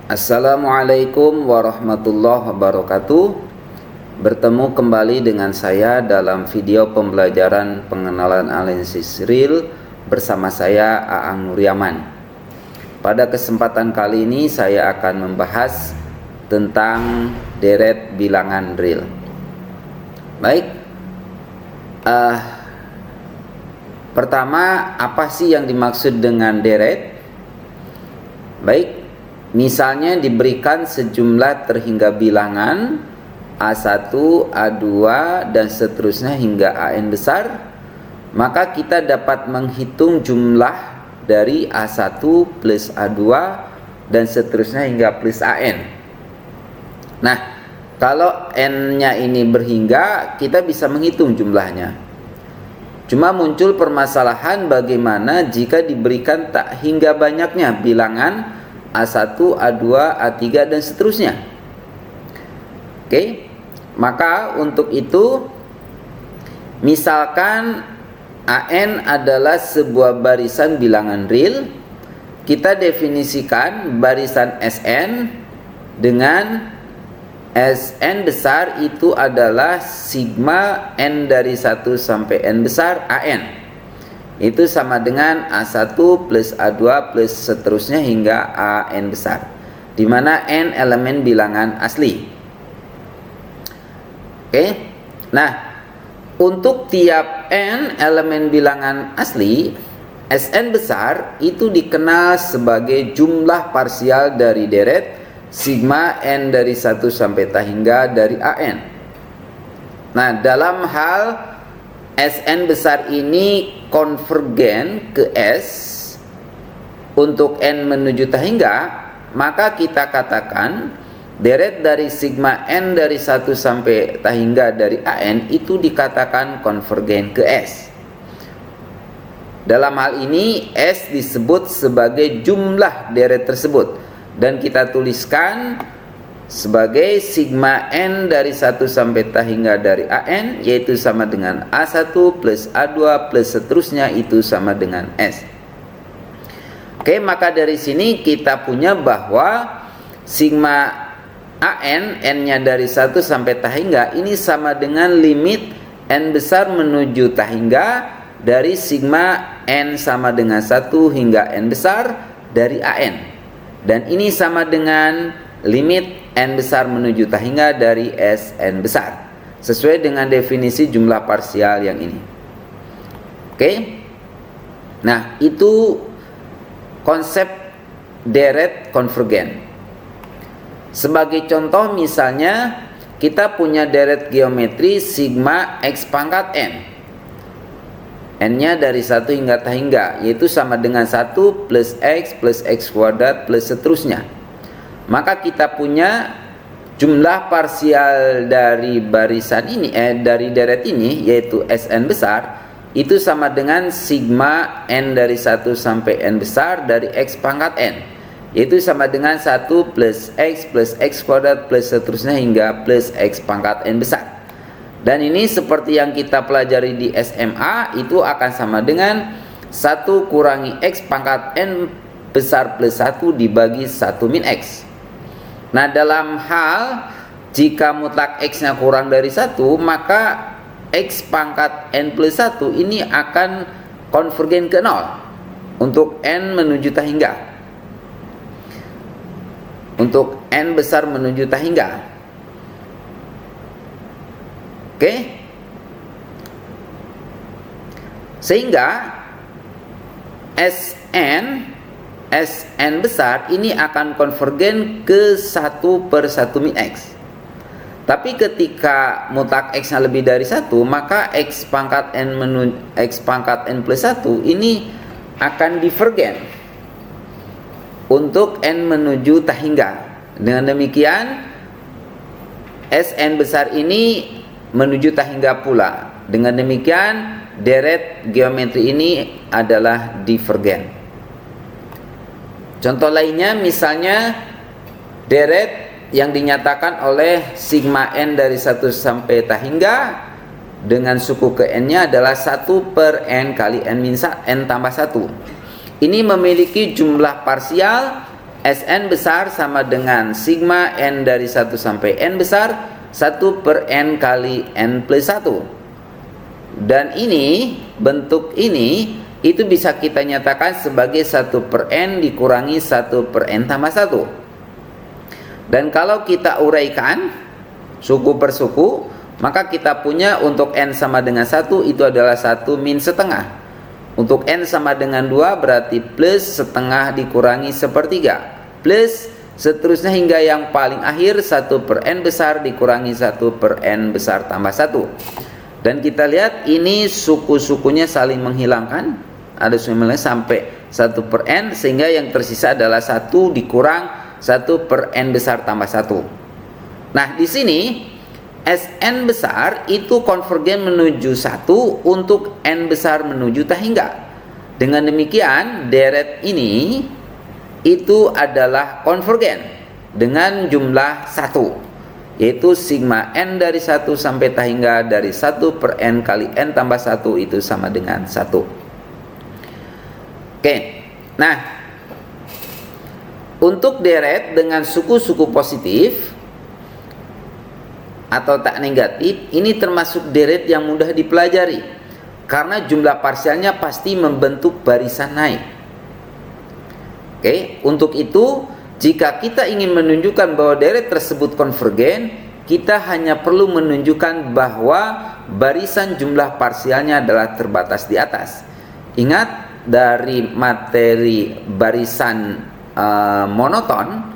Assalamualaikum warahmatullahi wabarakatuh. Bertemu kembali dengan saya dalam video pembelajaran pengenalan analisis real bersama saya Aang Nuryaman. Pada kesempatan kali ini saya akan membahas tentang deret bilangan real. Baik, pertama, apa sih yang dimaksud dengan deret? Baik, misalnya diberikan sejumlah terhingga bilangan A1, A2, dan seterusnya hingga AN besar, maka kita dapat menghitung jumlah dari A1 plus A2 dan seterusnya hingga plus AN. Nah, kalau N-nya ini berhingga, kita bisa menghitung jumlahnya. Cuma muncul permasalahan bagaimana jika diberikan tak hingga banyaknya bilangan A1, A2, A3, dan seterusnya. Oke, maka untuk itu, misalkan AN adalah sebuah barisan bilangan real, kita definisikan barisan Sn dengan Sn besar itu adalah sigma N dari 1 sampai N besar AN. Itu sama dengan A1 plus A2 plus seterusnya hingga AN besar, di mana N elemen bilangan asli. Oke. Nah, untuk tiap N elemen bilangan asli, Sn besar itu dikenal sebagai jumlah parsial dari deret sigma N dari 1 sampai hingga dari AN. Nah, dalam hal Sn besar ini konvergen ke S untuk N menuju hingga, maka kita katakan deret dari sigma N dari 1 sampai hingga dari AN itu dikatakan konvergen ke S. Dalam hal ini S disebut sebagai jumlah deret tersebut, dan kita tuliskan sebagai sigma N dari 1 sampai hingga dari AN, yaitu sama dengan A1 plus A2 plus seterusnya itu sama dengan S. Oke, maka dari sini kita punya bahwa sigma AN, N-nya dari 1 sampai hingga ini sama dengan limit N besar menuju hingga dari sigma N sama dengan 1 hingga N besar dari AN. Dan ini sama dengan limit N besar menuju hingga dari Sn besar, sesuai dengan definisi jumlah parsial yang ini. Oke. Nah, itu konsep deret konvergen. Sebagai contoh misalnya, kita punya deret geometri sigma X pangkat N. N-nya dari 1 hingga, yaitu sama dengan 1 plus X kuadrat plus seterusnya. Maka kita punya jumlah parsial dari barisan ini, dari deret ini, yaitu Sn besar, itu sama dengan sigma N dari 1 sampai N besar dari X pangkat N, yaitu sama dengan 1 plus X kuadrat plus seterusnya hingga plus X pangkat N besar. Dan ini seperti yang kita pelajari di SMA, itu akan sama dengan 1 kurangi X pangkat N besar plus 1 dibagi 1 min X. Nah, dalam hal jika mutlak X-nya kurang dari 1, maka X pangkat N plus 1 ini akan konvergen ke 0 untuk N menuju hingga. Untuk N besar menuju hingga. Oke. Sehingga Sn besar ini akan konvergen ke 1 per 1 min X. Tapi ketika mutlak X-nya lebih dari 1, maka X pangkat N plus 1 ini akan divergen untuk N menuju hingga. Dengan demikian Sn besar ini menuju hingga pula. Dengan demikian deret geometri ini adalah divergen. Contoh lainnya misalnya deret yang dinyatakan oleh sigma N dari 1 sampai hingga dengan suku ke N-nya adalah 1 per N kali N tambah 1. Ini memiliki jumlah parsial Sn besar sama dengan sigma n dari 1 sampai n besar 1 per n kali n plus 1. Dan ini, bentuk ini itu bisa kita nyatakan sebagai 1 per n dikurangi 1 per n tambah 1. Dan kalau kita uraikan suku per suku, maka kita punya untuk n sama dengan 1 itu adalah 1 min setengah. Untuk n sama dengan 2 berarti plus setengah dikurangi sepertiga, plus seterusnya hingga yang paling akhir 1 per n besar dikurangi 1 per n besar tambah 1. Dan kita lihat ini suku-sukunya saling menghilangkan, ada semuanya sampai 1 per n, sehingga yang tersisa adalah 1 dikurang 1 per n besar tambah 1. Nah, di sini Sn besar itu konvergen menuju 1 untuk n besar menuju tahingga. Dengan demikian deret ini itu adalah konvergen dengan jumlah 1, yaitu sigma n dari 1 sampai tahingga dari 1 per n kali n tambah 1 itu sama dengan 1. Oke, nah untuk deret dengan suku-suku positif atau tak negatif, ini termasuk deret yang mudah dipelajari karena jumlah parsialnya pasti membentuk barisan naik. Oke, untuk itu jika kita ingin menunjukkan bahwa deret tersebut konvergen, kita hanya perlu menunjukkan bahwa barisan jumlah parsialnya adalah terbatas di atas. Ingat, dari materi barisan monoton,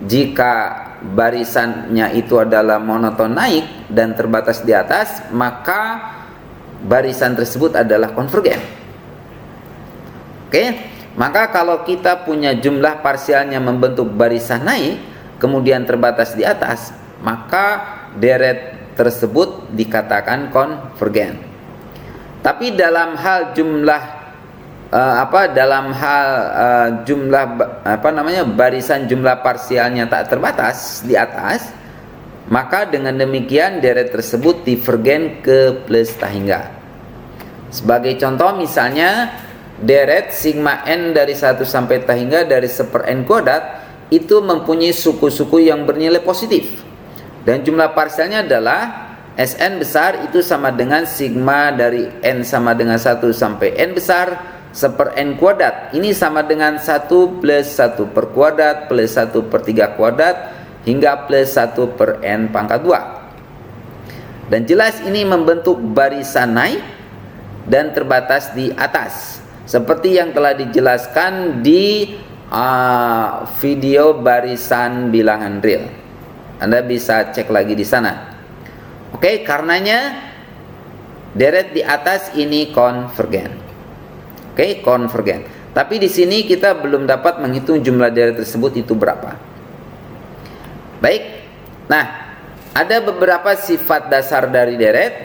jika barisannya itu adalah monoton naik dan terbatas di atas, maka barisan tersebut adalah konvergen. Oke, maka kalau kita punya jumlah parsialnya membentuk barisan naik kemudian terbatas di atas, maka deret tersebut dikatakan konvergen. Tapi dalam hal jumlah barisan jumlah parsialnya tak terbatas di atas, maka dengan demikian deret tersebut divergen ke plus tahingga. Sebagai contoh misalnya deret sigma n dari 1 sampai tahingga dari 1 per n kuadrat itu mempunyai suku-suku yang bernilai positif, dan jumlah parsialnya adalah Sn besar itu sama dengan sigma dari n sama dengan 1 sampai n besar 1 per n kuadrat. Ini sama dengan 1 plus 1 per kuadrat plus 1 per 3 kuadrat hingga plus 1 per n pangkat 2. Dan jelas ini membentuk barisan naik dan terbatas di atas, seperti yang telah dijelaskan di video barisan bilangan real. Anda bisa cek lagi di sana. Oke, karenanya deret di atas ini konvergen. Oke, konvergen. Tapi di sini kita belum dapat menghitung jumlah deret tersebut itu berapa. Baik. Nah, ada beberapa sifat dasar dari deret.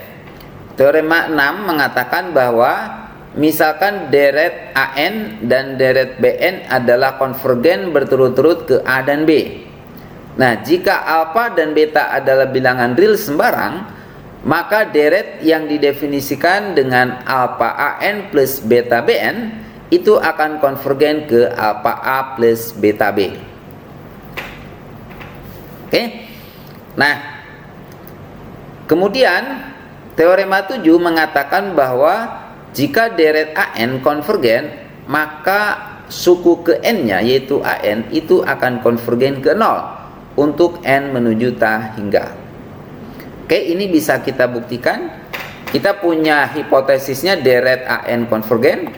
Teorema 6 mengatakan bahwa misalkan deret AN dan deret BN adalah konvergen berturut-turut ke A dan B. Nah, jika alfa dan beta adalah bilangan real sembarang, maka deret yang didefinisikan dengan alfa AN plus beta BN itu akan konvergen ke alfa A plus beta B. Oke. Nah, kemudian teorema 7 mengatakan bahwa jika deret AN konvergen, maka suku ke N-nya yaitu AN itu akan konvergen ke 0 untuk N menuju tahingga. Oke, ini bisa kita buktikan. Kita punya hipotesisnya deret AN konvergen.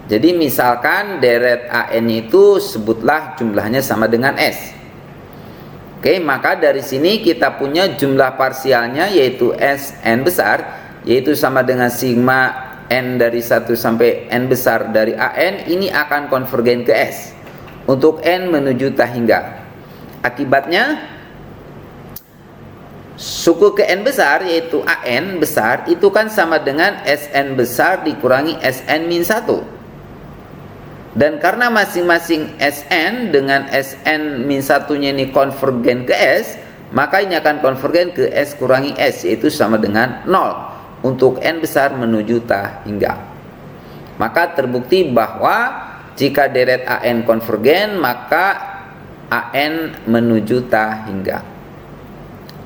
Jadi misalkan deret AN itu sebutlah jumlahnya sama dengan S. Oke, maka dari sini kita punya jumlah parsialnya yaitu Sn besar, yaitu sama dengan sigma N dari 1 sampai N besar dari AN, ini akan konvergen ke S untuk N menuju tahingga. Akibatnya suku ke N besar yaitu AN besar itu kan sama dengan Sn besar dikurangi Sn min 1. Dan karena masing-masing Sn dengan Sn min 1-nya ini konvergen ke S, maka ini akan konvergen ke S kurangi S, yaitu sama dengan 0 untuk N besar menuju tahingga. Maka terbukti bahwa jika deret AN konvergen, maka AN menuju ta hingga.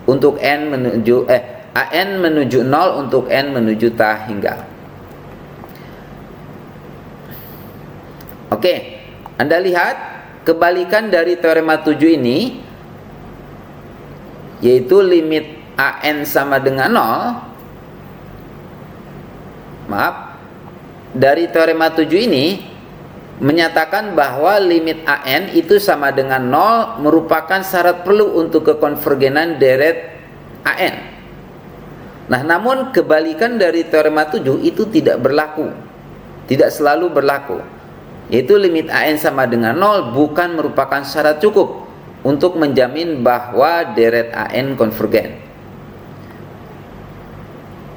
Untuk N menuju AN menuju 0 untuk N menuju ta hingga. Oke, Anda lihat kebalikan dari teorema 7 ini, yaitu limit AN sama dengan 0. Dari teorema 7 ini menyatakan bahwa limit AN itu sama dengan 0 merupakan syarat perlu untuk kekonvergenan deret AN. Nah, namun kebalikan dari teorema 7 itu tidak berlaku. Tidak selalu berlaku. Yaitu limit AN sama dengan 0 bukan merupakan syarat cukup untuk menjamin bahwa deret AN konvergen.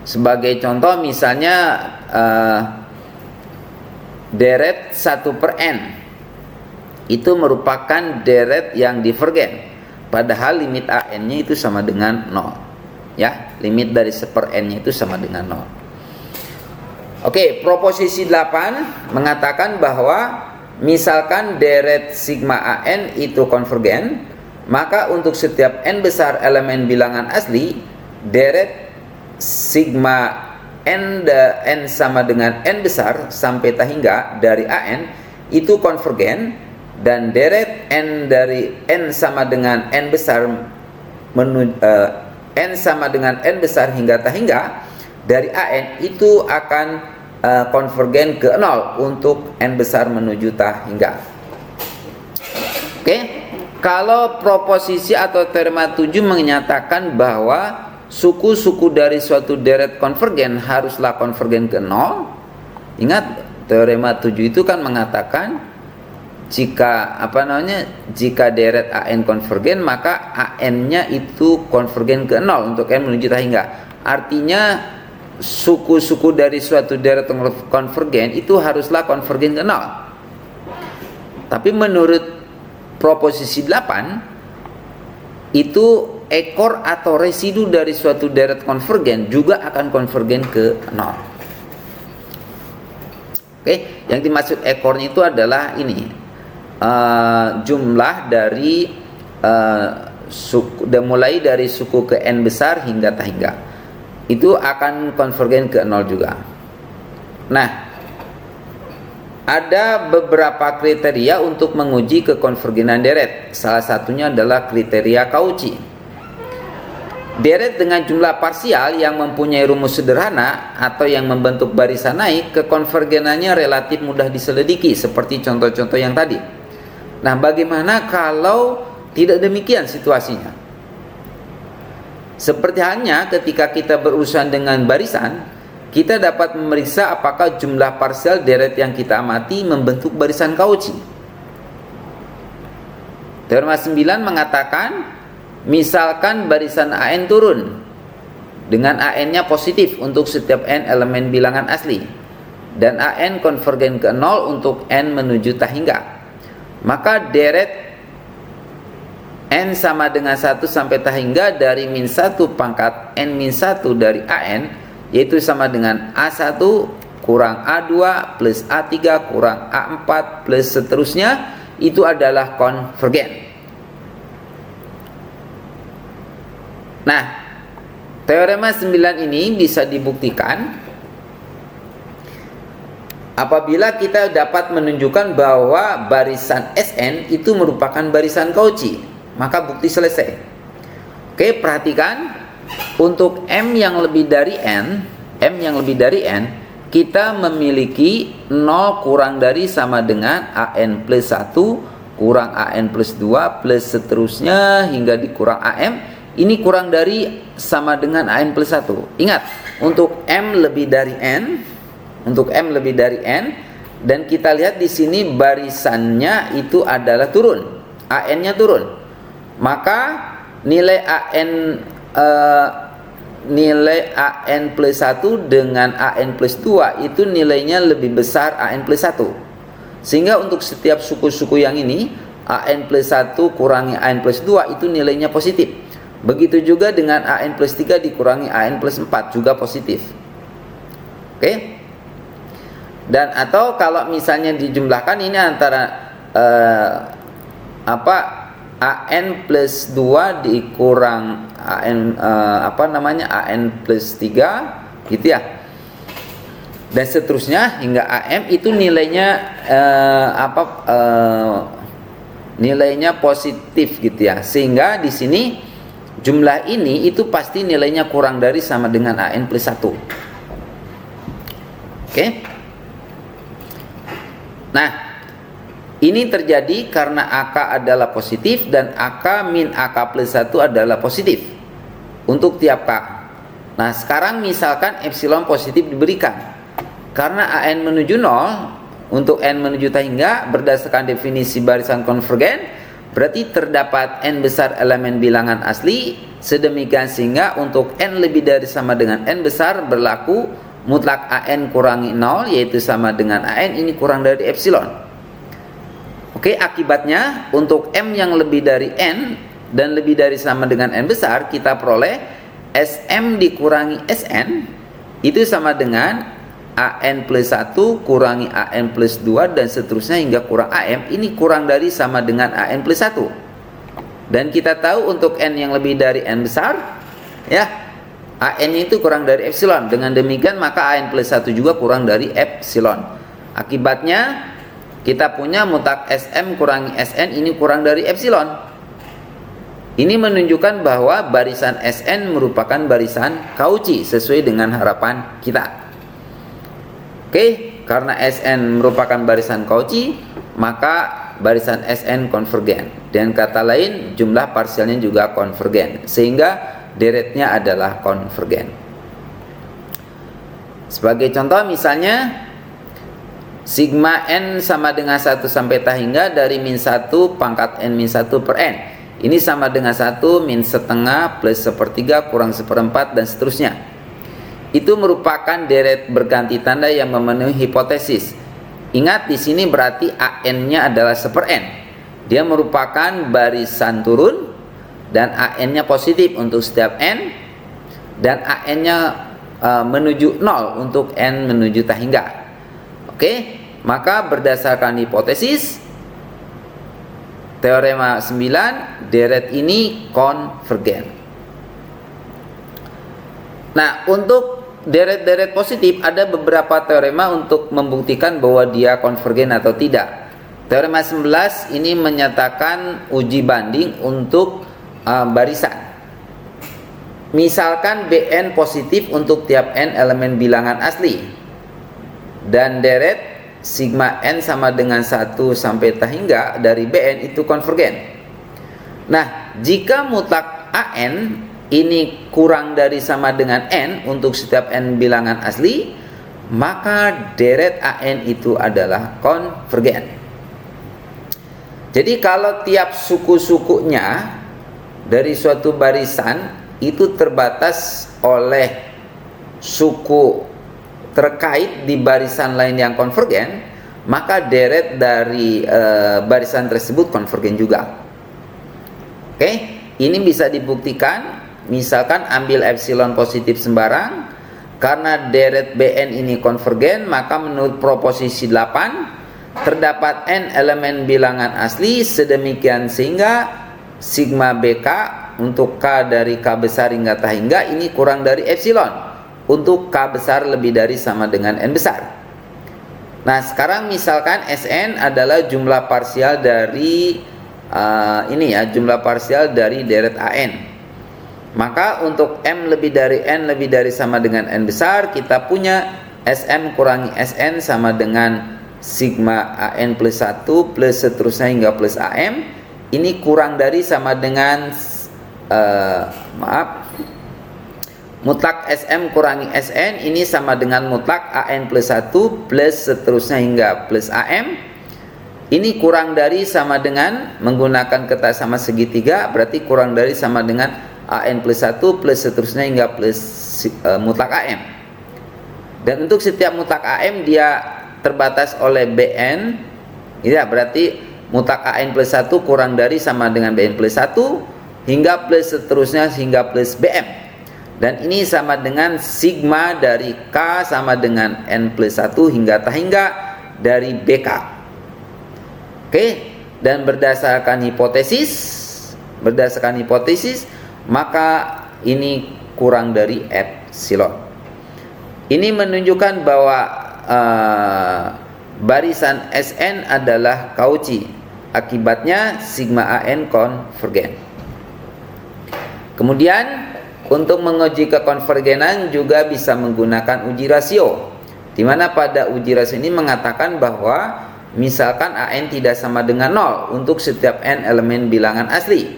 Sebagai contoh misalnya deret 1/n itu merupakan deret yang divergen, padahal limit AN-nya itu sama dengan 0. Ya, limit dari 1/n-nya itu sama dengan 0. Oke, proposisi 8 mengatakan bahwa misalkan deret sigma AN itu konvergen, maka untuk setiap n besar elemen bilangan asli, deret sigma n sama dengan n besar sampai ta hingga dari AN itu konvergen, dan deret n dari n sama dengan n besar n sama dengan n besar hingga ta hingga dari AN itu akan konvergen ke 0 untuk n besar menuju ta hingga. Oke, kalau proposisi atau teorema 7 menyatakan bahwa suku-suku dari suatu deret konvergen haruslah konvergen ke 0. Ingat, teorema 7 itu kan mengatakan jika jika deret AN konvergen, maka AN-nya itu konvergen ke 0 untuk n menuju ta hingga. Artinya suku-suku dari suatu deret konvergen itu haruslah konvergen ke 0. Tapi menurut proposisi 8 itu ekor atau residu dari suatu deret konvergen juga akan konvergen ke 0. Oke, yang dimaksud ekornya itu adalah ini, jumlah dari mulai dari suku ke n besar hingga ta hingga itu akan konvergen ke 0 juga. Nah, ada beberapa kriteria untuk menguji kekonvergenan deret. Salah satunya adalah kriteria Cauchy. Deret dengan jumlah parsial yang mempunyai rumus sederhana atau yang membentuk barisan naik, kekonvergenannya relatif mudah diselidiki seperti contoh-contoh yang tadi. Nah, bagaimana kalau tidak demikian situasinya? Seperti halnya ketika kita berurusan dengan barisan, kita dapat memeriksa apakah jumlah parsial deret yang kita amati membentuk barisan Cauchy. Teorema 9 mengatakan, misalkan barisan AN turun dengan AN-nya positif untuk setiap n elemen bilangan asli, dan AN konvergen ke 0 untuk n menuju ta hingga, maka deret n sama dengan 1 sampai ta hingga dari min 1 pangkat n min 1 dari AN, yaitu sama dengan A1 kurang A2 plus A3 kurang A4 plus seterusnya, itu adalah konvergen. Nah, teorema 9 ini bisa dibuktikan apabila kita dapat menunjukkan bahwa barisan Sn itu merupakan barisan Cauchy, maka bukti selesai. Oke, perhatikan, untuk M yang lebih dari N, kita memiliki 0 kurang dari sama dengan AN plus 1 kurang AN plus 2 plus seterusnya hingga dikurang AM. Ini kurang dari sama dengan AN plus 1. Ingat, untuk M lebih dari N, dan kita lihat di sini barisannya itu adalah turun, AN-nya turun. Maka nilai AN plus 1 dengan AN plus 2 itu nilainya lebih besar AN plus 1. Sehingga untuk setiap suku-suku yang ini, AN plus 1 kurangi AN plus 2 itu nilainya positif. Begitu juga dengan AN plus 3 dikurangi AN plus 4 juga positif. Oke? Dan atau kalau misalnya dijumlahkan ini antara AN plus 2 dikurang AN AN plus 3 gitu ya. Dan seterusnya hingga AM itu nilainya nilainya positif gitu ya. Sehingga di sini jumlah ini itu pasti nilainya kurang dari sama dengan AN plus 1. Oke. Nah, ini terjadi karena AK adalah positif dan AK min AK plus 1 adalah positif untuk tiap K. Nah, sekarang misalkan epsilon positif diberikan. Karena AN menuju 0, untuk N menuju tahingga berdasarkan definisi barisan konvergen, berarti terdapat N besar elemen bilangan asli, sedemikian sehingga untuk N lebih dari sama dengan N besar berlaku mutlak AN kurangi 0, yaitu sama dengan AN ini kurang dari epsilon. Oke, akibatnya untuk M yang lebih dari N dan lebih dari sama dengan N besar, kita peroleh SM dikurangi SN itu sama dengan AN plus 1 kurangi AN plus 2 dan seterusnya hingga kurang AM, ini kurang dari sama dengan AN plus 1. Dan kita tahu untuk N yang lebih dari N besar, ya, AN itu kurang dari epsilon. Dengan demikian maka AN plus 1 juga kurang dari epsilon. Akibatnya kita punya mutlak SM kurangi SN ini kurang dari epsilon. Ini menunjukkan bahwa barisan SN merupakan barisan Cauchy sesuai dengan harapan kita. Oke, karena SN merupakan barisan Cauchy, maka barisan SN konvergen. Dan kata lain, jumlah parsialnya juga konvergen, sehingga deretnya adalah konvergen. Sebagai contoh misalnya sigma N sama dengan 1 sampai tahingga dari min 1 pangkat N min 1 per N. Ini sama dengan 1 min setengah plus sepertiga kurang seperempat dan seterusnya. Itu merupakan deret berganti tanda yang memenuhi hipotesis. Ingat di sini berarti AN-nya adalah 1 per N. Dia merupakan barisan turun dan AN-nya positif untuk setiap N dan AN-nya menuju 0 untuk N menuju tahingga. Oke, maka berdasarkan hipotesis teorema 9, deret ini konvergen. Nah, untuk deret-deret positif ada beberapa teorema untuk membuktikan bahwa dia konvergen atau tidak. Teorema 11 ini menyatakan uji banding untuk barisan. Misalkan Bn positif untuk tiap N elemen bilangan asli dan deret sigma N sama dengan 1 sampai tahingga dari Bn itu konvergen. Nah, jika mutlak AN ini kurang dari sama dengan N untuk setiap N bilangan asli, maka deret AN itu adalah konvergen. Jadi kalau tiap suku-sukunya dari suatu barisan itu terbatas oleh suku terkait di barisan lain yang konvergen, maka deret dari barisan tersebut konvergen juga. Oke, ini bisa dibuktikan. Misalkan ambil epsilon positif sembarang, karena deret Bn ini konvergen, maka menurut proposisi 8 terdapat N elemen bilangan asli sedemikian sehingga sigma BK untuk K dari K besar hingga tahingga ini kurang dari epsilon untuk K besar lebih dari sama dengan N besar. Nah, sekarang misalkan Sn adalah jumlah parsial dari jumlah parsial dari deret AN. Maka untuk M lebih dari N lebih dari sama dengan N besar, kita punya Sm kurangi Sn sama dengan sigma AN plus 1 plus seterusnya hingga plus AM. Ini kurang dari sama dengan mutlak SM kurangi SN ini sama dengan mutlak AN plus 1 plus seterusnya hingga plus AM. Ini kurang dari sama dengan menggunakan kata sama segitiga, berarti kurang dari sama dengan AN plus 1 plus seterusnya hingga plus mutlak AM. Dan untuk setiap mutlak AM dia terbatas oleh Bn, ya, berarti mutlak AN plus 1 kurang dari sama dengan Bn plus 1 hingga plus seterusnya hingga plus Bm. Dan ini sama dengan sigma dari K sama dengan N plus 1 hingga tahingga dari BK. Oke, dan berdasarkan hipotesis berdasarkan hipotesis, maka ini kurang dari epsilon. Ini menunjukkan bahwa barisan Sn adalah Cauchy. Akibatnya sigma An konvergen. Kemudian untuk menguji kekonvergenan juga bisa menggunakan uji rasio, di mana pada uji rasio ini mengatakan bahwa misalkan An tidak sama dengan 0 untuk setiap n elemen bilangan asli,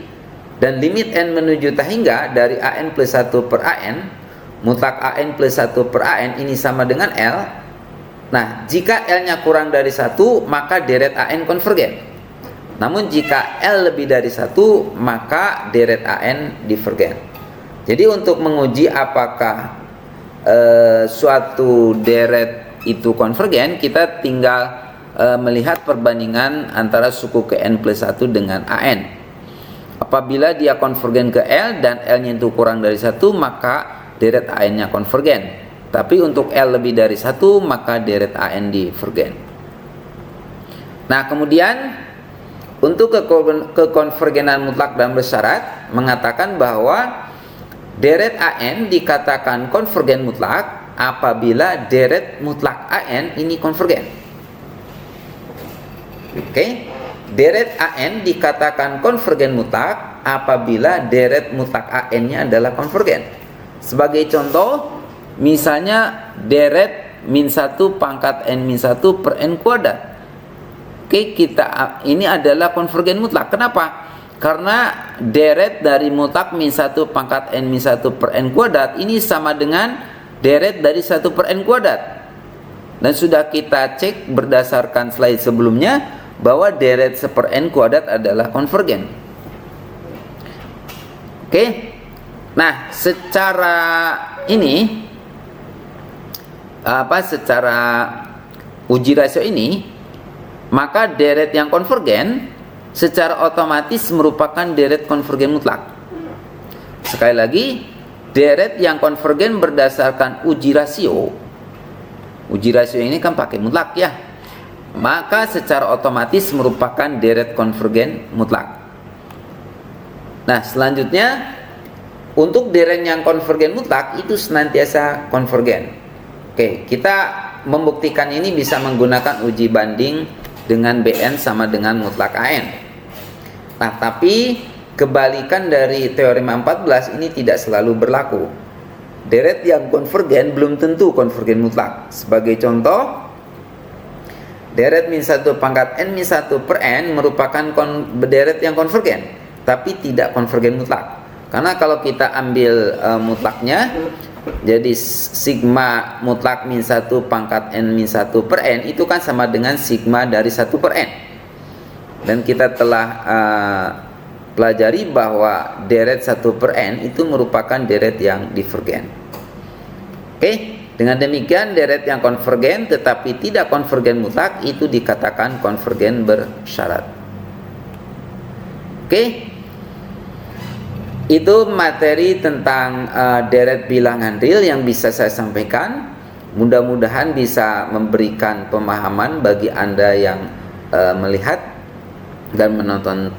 dan limit n menuju hingga dari An plus 1 per An, mutlak An plus 1 per An ini sama dengan L. Nah, jika L-nya kurang dari 1, maka deret An konvergen. Namun jika L lebih dari 1, maka deret An divergen. Jadi untuk menguji apakah suatu deret itu konvergen, kita tinggal melihat perbandingan antara suku ke N plus 1 dengan An. Apabila dia konvergen ke L dan L-nya itu kurang dari 1, maka deret An-nya konvergen. Tapi untuk L lebih dari 1, maka deret An divergen. Nah, kemudian untuk kekonvergenan mutlak dan bersyarat mengatakan bahwa deret An dikatakan konvergen mutlak apabila deret mutlak An ini konvergen. Oke, deret An dikatakan konvergen mutlak apabila deret mutlak An-nya adalah konvergen. Sebagai contoh, misalnya deret min 1 pangkat n min 1 per n kuadrat. Oke, ini adalah konvergen mutlak. Kenapa? Karena deret dari mutlak min 1 pangkat n min 1 per n kuadrat ini sama dengan deret dari 1 per n kuadrat. Dan sudah kita cek berdasarkan slide sebelumnya bahwa deret 1 per n kuadrat adalah konvergen. Oke. Nah, secara ini secara uji rasio ini, maka deret yang konvergen secara otomatis merupakan deret konvergen mutlak. Sekali lagi, deret yang konvergen berdasarkan uji rasio. Uji rasio ini kan pakai mutlak ya. Maka secara otomatis merupakan deret konvergen mutlak. Nah, selanjutnya untuk deret yang konvergen mutlak itu senantiasa konvergen. Oke, kita membuktikan ini bisa menggunakan uji banding dengan Bn sama dengan mutlak An. Nah, tapi kebalikan dari teorem 14 ini tidak selalu berlaku. Deret yang konvergen belum tentu konvergen mutlak. Sebagai contoh, deret min 1 pangkat n min 1 per n merupakan deret yang konvergen, tapi tidak konvergen mutlak. Karena kalau kita ambil mutlaknya, jadi sigma mutlak min 1 pangkat n min 1 per n itu kan sama dengan sigma dari 1 per n. Dan kita telah pelajari bahwa deret 1 per n itu merupakan deret yang divergen. Oke, dengan demikian deret yang konvergen tetapi tidak konvergen mutlak itu dikatakan konvergen bersyarat. Oke. Itu materi tentang deret bilangan real yang bisa saya sampaikan. Mudah-mudahan bisa memberikan pemahaman bagi Anda yang melihat dan menonton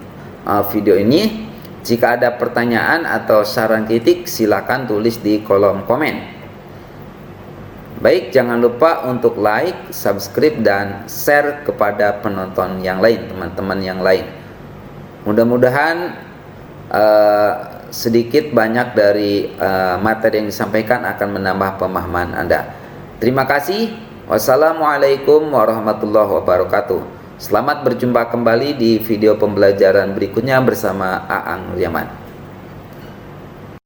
video ini. Jika ada pertanyaan atau saran kritik, silakan tulis di kolom komen. Baik, jangan lupa untuk like, subscribe, dan share kepada penonton yang lain, teman-teman yang lain. Mudah-mudahan sedikit banyak dari materi yang disampaikan akan menambah pemahaman Anda. Terima kasih. Wassalamualaikum warahmatullahi wabarakatuh. Selamat berjumpa kembali di video pembelajaran berikutnya bersama Aang Nuryaman.